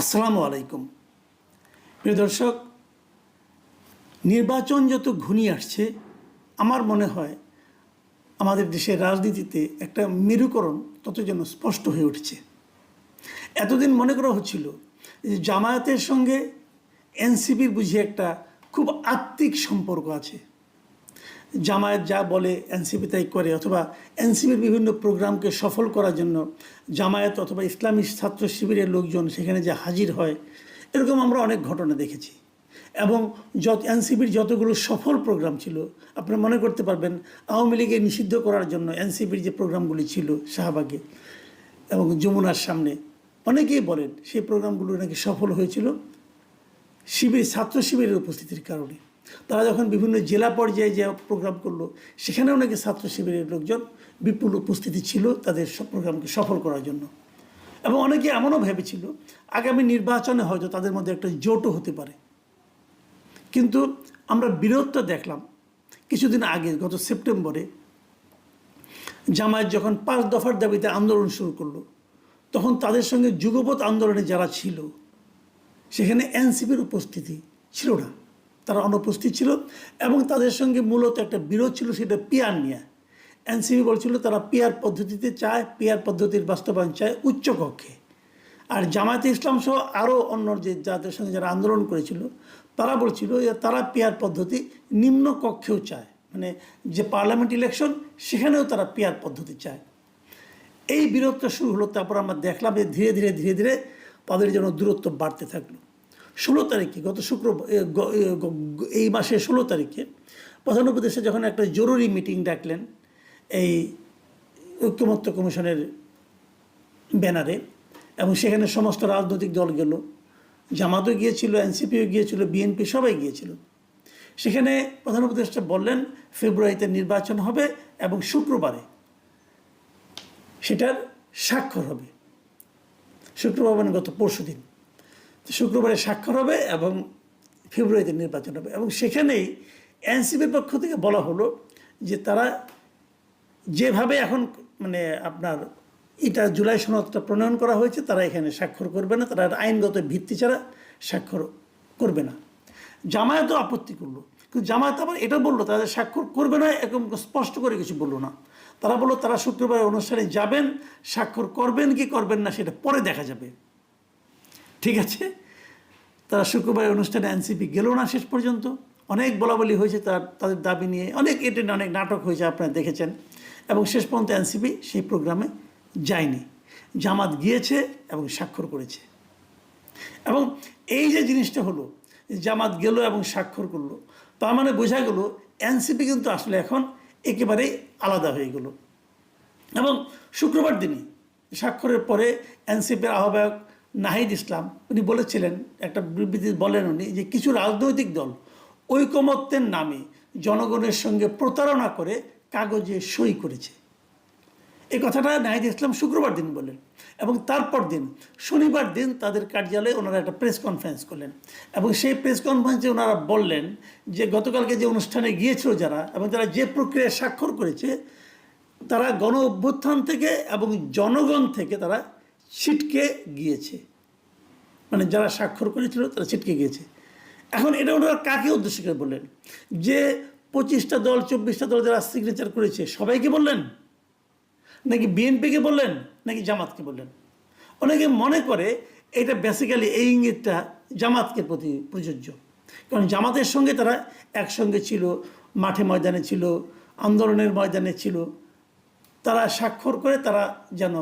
আসসালামু আলাইকুম। প্রিয় দর্শক, নির্বাচন যত ঘনিয়ে আসছে আমার মনে হয় আমাদের দেশের রাজনীতিতে একটা মেরুকরণ তত যেন স্পষ্ট হয়ে উঠছে। এতদিন মনে করা হচ্ছিল যে জামায়াতের সঙ্গে এনসিপির বুঝি একটা খুব আত্মিক সম্পর্ক আছে। জামায়াত যা বলে এনসিপি তাই করে, অথবা এনসিপির বিভিন্ন প্রোগ্রামকে সফল করার জন্য জামায়াত অথবা ইসলামী ছাত্র শিবিরের লোকজন সেখানে যে হাজির হয়, এরকম আমরা অনেক ঘটনা দেখেছি। এবং এনসিপির যতগুলো সফল প্রোগ্রাম ছিল, আপনারা মনে করতে পারবেন আওয়ামী লীগকে নিষিদ্ধ করার জন্য এনসিপির যে প্রোগ্রামগুলি ছিল শাহবাগে এবং যমুনার সামনে, অনেকেই বলেন সেই প্রোগ্রামগুলো নাকি সফল হয়েছিল ছাত্র শিবিরের উপস্থিতির কারণে। তারা যখন বিভিন্ন জেলা পর্যায়ে যে প্রোগ্রাম করলো, সেখানেও নাকি ছাত্র শিবিরের লোকজন বিপুল উপস্থিতি ছিল তাদের সব প্রোগ্রামকে সফল করার জন্য। এবং অনেকে এমনও ভেবেছিল আগামী নির্বাচনে হয়তো তাদের মধ্যে একটা জোটও হতে পারে। কিন্তু আমরা বিরোধটা দেখলাম কিছুদিন আগে, গত সেপ্টেম্বরে জামায়াত যখন 5 দফার দাবিতে আন্দোলন শুরু করলো, তখন তাদের সঙ্গে যুগপৎ আন্দোলনে যারা ছিল সেখানে এনসিপির উপস্থিতি ছিল না, তারা অনুপস্থিত ছিল। এবং তাদের সঙ্গে মূলত একটা বিরোধ ছিল, সেটা পিয়ার নিয়ে। এনসিপি বলছিল তারা পিয়ার পদ্ধতিতে চায়, পিয়ার পদ্ধতির বাস্তবায়ন চায় উচ্চকক্ষে। আর জামায়াতে ইসলাম সহ আরও অন্য যে যাদের সঙ্গে যারা আন্দোলন করেছিল তারা বলছিল যে তারা পিয়ার পদ্ধতি নিম্ন কক্ষেও চায়, মানে যে পার্লামেন্ট ইলেকশন সেখানেও তারা পিয়ার পদ্ধতি চায়। এই বিরোধটা শুরু হলো। তারপর আমরা দেখলাম যে ধীরে ধীরে তাদের যেন দূরত্ব বাড়তে থাকলো। 16 তারিখে, গত শুক্রবার, এই মাসের 16 তারিখে প্রধান উপদেষ্টা যখন একটা জরুরি মিটিং ডাকলেন এই ঐক্যমত্য কমিশনের ব্যানারে, এবং সেখানে সমস্ত রাজনৈতিক দল গেল, জামাতও গিয়েছিল, এনসিপিও গিয়েছিল, বিএনপি সবাই গিয়েছিল। সেখানে প্রধান উপদেষ্টা বললেন ফেব্রুয়ারিতে নির্বাচন হবে এবং শুক্রবারে সেটার স্বাক্ষর হবে। শুক্রবার মানে গত পরশু দিন, শুক্রবারে স্বাক্ষর হবে এবং ফেব্রুয়ারিতে নির্বাচন হবে। এবং সেখানেই এনসিপির পক্ষ থেকে বলা হলো যে তারা যেভাবে এখন মানে আপনার জুলাই সনদটা প্রণয়ন করা হয়েছে, তারা এখানে স্বাক্ষর করবে না, তারা আইনগত ভিত্তি ছাড়া স্বাক্ষর করবে না। জামায়াতও আপত্তি করলো, কিন্তু জামায়াত আবার এটা বললো তাদের স্বাক্ষর করবে না, এরকম স্পষ্ট করে কিছু বললো না। তারা বললো তারা শুক্রবার অনুষ্ঠানে যাবেন, স্বাক্ষর করবেন কি করবেন না সেটা পরে দেখা যাবে। ঠিক আছে, তারা শুক্রবার অনুষ্ঠানে এনসিপি গেল না শেষ পর্যন্ত। অনেক বলাবলি হয়েছে তাদের দাবি নিয়ে, অনেক অনেক নাটক হয়েছে, আপনারা দেখেছেন। এবং শেষ পর্যন্ত এনসিপি সেই প্রোগ্রামে যায়নি, জামাত গিয়েছে এবং স্বাক্ষর করেছে। এবং এই যে জিনিসটা হলো, জামাত গেল এবং স্বাক্ষর করলো, তার মানে বোঝা গেল এনসিপি কিন্তু আসলে এখন একেবারেই আলাদা হয়ে গেল। এবং শুক্রবার দিনে স্বাক্ষরের পরে এনসিপির আহ্বায়ক নাহিদ ইসলাম উনি বলেছিলেন, একটা বিবৃতি বলেন উনি, যে কিছু রাজনৈতিক দল ঐকমত্যের নামে জনগণের সঙ্গে প্রতারণা করে কাগজে সই করেছে। এই কথাটা নাহিদ ইসলাম শুক্রবার দিন বলেন। এবং তারপর দিন শনিবার দিন তাদের কার্যালয়ে ওনারা একটা প্রেস কনফারেন্স করলেন। এবং সেই প্রেস কনফারেন্সে ওনারা বললেন যে গতকালকে যে অনুষ্ঠানে গিয়েছিল যারা, এবং তারা যে প্রক্রিয়ায় স্বাক্ষর করেছে, তারা গণ অভ্যুত্থান থেকে এবং জনগণ থেকে তারা ছিটকে গিয়েছে। মানে যারা স্বাক্ষর করেছিল তারা ছিটকে গিয়েছে। এখন এটা ওনারা কাকে উদ্দেশ্য করে বললেন? যে 25টা দল 24টা দল যারা সিগনেচার করেছে সবাইকে বললেন, নাকি বিএনপিকে বললেন, নাকি জামাতকে বললেন? অনেকে মনে করে এটা বেসিক্যালি এই ইঙ্গিতটা জামাতকে প্রতি প্রযোজ্য, কারণ জামাতের সঙ্গে তারা একসঙ্গে ছিল, মাঠে ময়দানে ছিল, আন্দোলনের ময়দানে ছিল। তারা স্বাক্ষর করে তারা যেন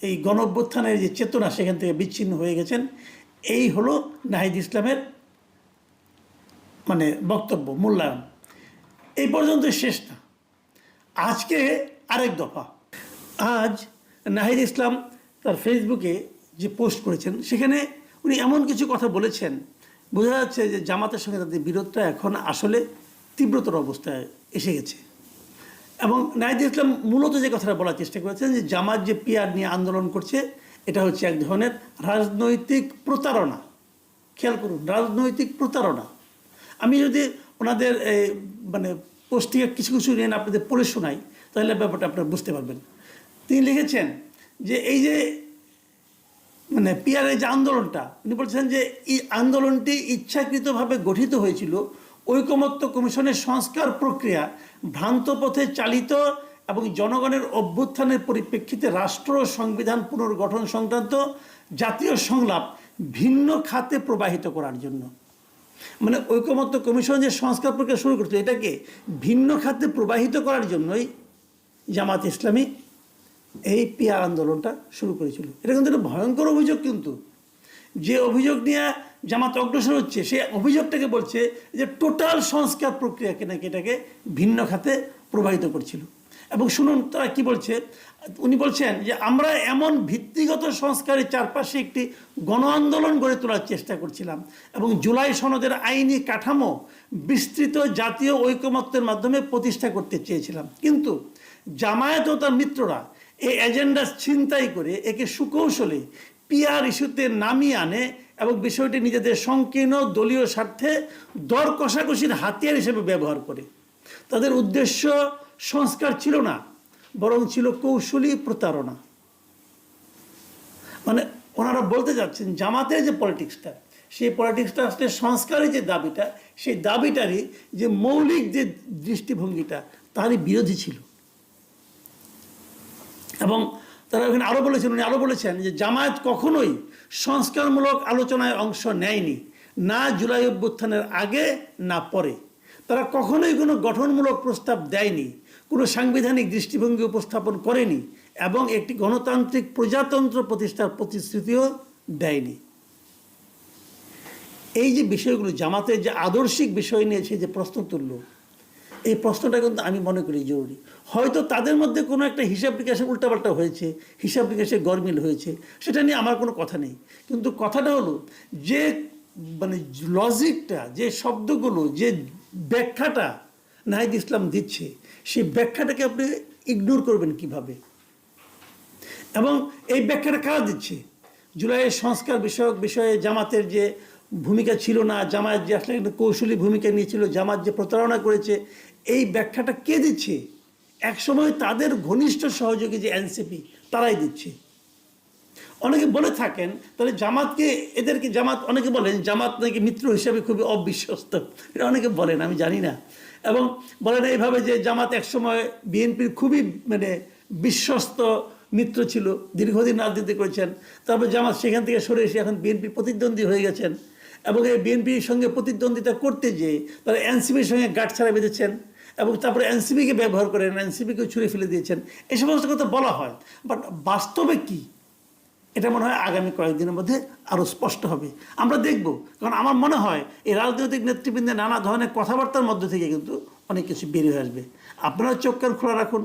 এই গণ অভ্যুত্থানের যে চেতনা সেখান থেকে বিচ্ছিন্ন হয়ে গেছেন। এই হলো নাহিদ ইসলামের মানে বক্তব্য, মূল্যায়ন। এই পর্যন্ত শেষ না, আজকে আরেক দফা। আজ নাহিদ ইসলাম তার ফেসবুকে যে পোস্ট করেছেন, সেখানে উনি এমন কিছু কথা বলেছেন, বোঝা যাচ্ছে যে জামাতের সঙ্গে তাদের বিরোধটা এখন আসলে তীব্রতর অবস্থায় এসে গেছে। এবং নাহিদ ইসলাম মূলত যে কথাটা বলার চেষ্টা করেছেন যে জামাত যে পিয়ার নিয়ে আন্দোলন করছে, এটা হচ্ছে এক ধরনের রাজনৈতিক প্রতারণা। খেয়াল করুন, রাজনৈতিক প্রতারণা। আমি যদি ওনাদের মানে পোস্ট থেকে কিছু নিয়ে আপনাদের পড়ে শোনাই, তাহলে ব্যাপারটা আপনারা বুঝতে পারবেন। তিনি লিখেছেন যে এই যে মানে পিয়ারের যে আন্দোলনটা, উনি বলছেন যে এই আন্দোলনটি ইচ্ছাকৃতভাবে গঠিত হয়েছিল ঐকমত্য কমিশনের সংস্কার প্রক্রিয়া ভ্রান্ত পথে চালিত এবং জনগণের অভ্যুত্থানের পরিপ্রেক্ষিতে রাষ্ট্র ও সংবিধান পুনর্গঠন সংক্রান্ত জাতীয় সংলাপ ভিন্ন খাতে প্রবাহিত করার জন্য। মানে ঐকমত্য কমিশন যে সংস্কার প্রক্রিয়া শুরু করতো, এটাকে ভিন্ন খাতে প্রবাহিত করার জন্যই জামাত ইসলামী এই পিয়ার আন্দোলনটা শুরু করেছিল। এটা কিন্তু একটা ভয়ঙ্কর অভিযোগ, কিন্তু যে অভিযোগ নিয়ে জামাত অগ্রসর হচ্ছে সে অভিযোগটাকে বলছে যে টোটাল সংস্কার প্রক্রিয়াকে নাকি এটাকে ভিন্ন খাতে প্রবাহিত করছিল। এবং শুনুন তারা কি বলছে, উনি বলছেন যে আমরা এমন ভিত্তিগত সংস্কারের চারপাশে একটি গণ আন্দোলন গড়ে তোলার চেষ্টা করছিলাম এবং জুলাই সনদের আইনি কাঠামো বিস্তৃত জাতীয় ঐকমত্যের মাধ্যমে প্রতিষ্ঠা করতে চেয়েছিলাম, কিন্তু জামায়াত ও তার মিত্ররা এই এজেন্ডা ছিনতাই করে একে সুকৌশলে পিআর ইস্যুতে নামিয়ে আনে এবং বিষয়টি নিজেদের সংকীর্ণ দলীয় স্বার্থে দর কষাকষির হাতিয়ার হিসেবে ব্যবহার করে। তাদের উদ্দেশ্য সংস্কার ছিল না, বরং ছিল কৌশলী প্রতারণা। মানে ওনারা বলতে যাচ্ছেন জামাতের যে পলিটিক্সটা, সেই পলিটিক্সটা আসলে সংস্কারের যে দাবিটা, সেই দাবিটারই যে মৌলিক যে দৃষ্টিভঙ্গিটা তারই বিরোধী ছিল। এবং তারা ওখানে আরও বলেছেন, উনি আরও বলেছেন যে জামায়াত কখনোই সংস্কারমূলক আলোচনায় অংশ নেয়নি, না জুলাই অভ্যুত্থানের আগে না পরে। তারা কখনোই কোনো গঠনমূলক প্রস্তাব দেয়নি, কোনো সাংবিধানিক দৃষ্টিভঙ্গি উপস্থাপন করেনি এবং একটি গণতান্ত্রিক প্রজাতন্ত্র প্রতিষ্ঠার প্রতিশ্রুতিও দেয়নি। এই যে বিষয়গুলো, জামাতের যে আদর্শিক বিষয় নিয়ে সে যে প্রশ্ন তুলল, এই প্রশ্নটা কিন্তু আমি মনে করি জরুরি। হয়তো তাদের মধ্যে কোনো একটা হিসাব নিকাশে উল্টাপাল্টা হয়েছে, হিসাব নিকাশে গরমিল হয়েছে, সেটা নিয়ে আমার কোনো কথা নেই। কিন্তু কথাটা হলো যে মানে লজিকটা, যে শব্দগুলো, যে ব্যাখ্যাটা নাহিদ ইসলাম দিচ্ছে, সেই ব্যাখ্যাটাকে আপনি ইগনোর করবেন কিভাবে? এবং এই ব্যাখ্যাটা কারা দিচ্ছে? জুলাইয়ের সংস্কার বিষয়ক বিষয়ে জামাতের যে ভূমিকা ছিল না, জামায়াত যে আসলে একটা কৌশলী ভূমিকা নিয়েছিল, জামাত যে প্রতারণা করেছে, এই ব্যাখ্যাটা কে দিচ্ছে? একসময় তাদের ঘনিষ্ঠ সহযোগী যে এনসিপি, তারাই দিচ্ছে। অনেকে বলে থাকেন তাহলে জামাতকে, এদেরকে জামাত, অনেকে বলেন জামাত নাকি মিত্র হিসাবে খুবই অবিশ্বস্ত, এটা অনেকে বলেন, আমি জানি না। এবং বলেন এইভাবে যে জামাত একসময় বিএনপির খুবই মানে বিশ্বস্ত মিত্র ছিল, দীর্ঘদিন রাজনীতি করেছেন, তারপর জামাত সেখান থেকে সরে এসে এখন বিএনপির প্রতিদ্বন্দ্বী হয়ে গেছেন এবং এই বিএনপির সঙ্গে প্রতিদ্বন্দ্বিতা করতে যেয়ে তারা এনসিপির সঙ্গে গাঁটছাড়া বেঁধেছেন এবং তারপরে এনসিপিকে ব্যবহার করেন, এনসিপিকেও ছুঁড়ে ফেলে দিয়েছেন। এই সমস্ত কথা বলা হয়, বাট বাস্তবে কি, এটা মনে হয় আগামী কয়েকদিনের মধ্যে আরও স্পষ্ট হবে, আমরা দেখব। কারণ আমার মনে হয় এই রাজনৈতিক নেতৃবৃন্দের নানা ধরনের কথাবার্তার মধ্যে থেকে কিন্তু অনেক কিছু বেরিয়ে আসবে। আপনারা চোখ কান খোলা রাখুন।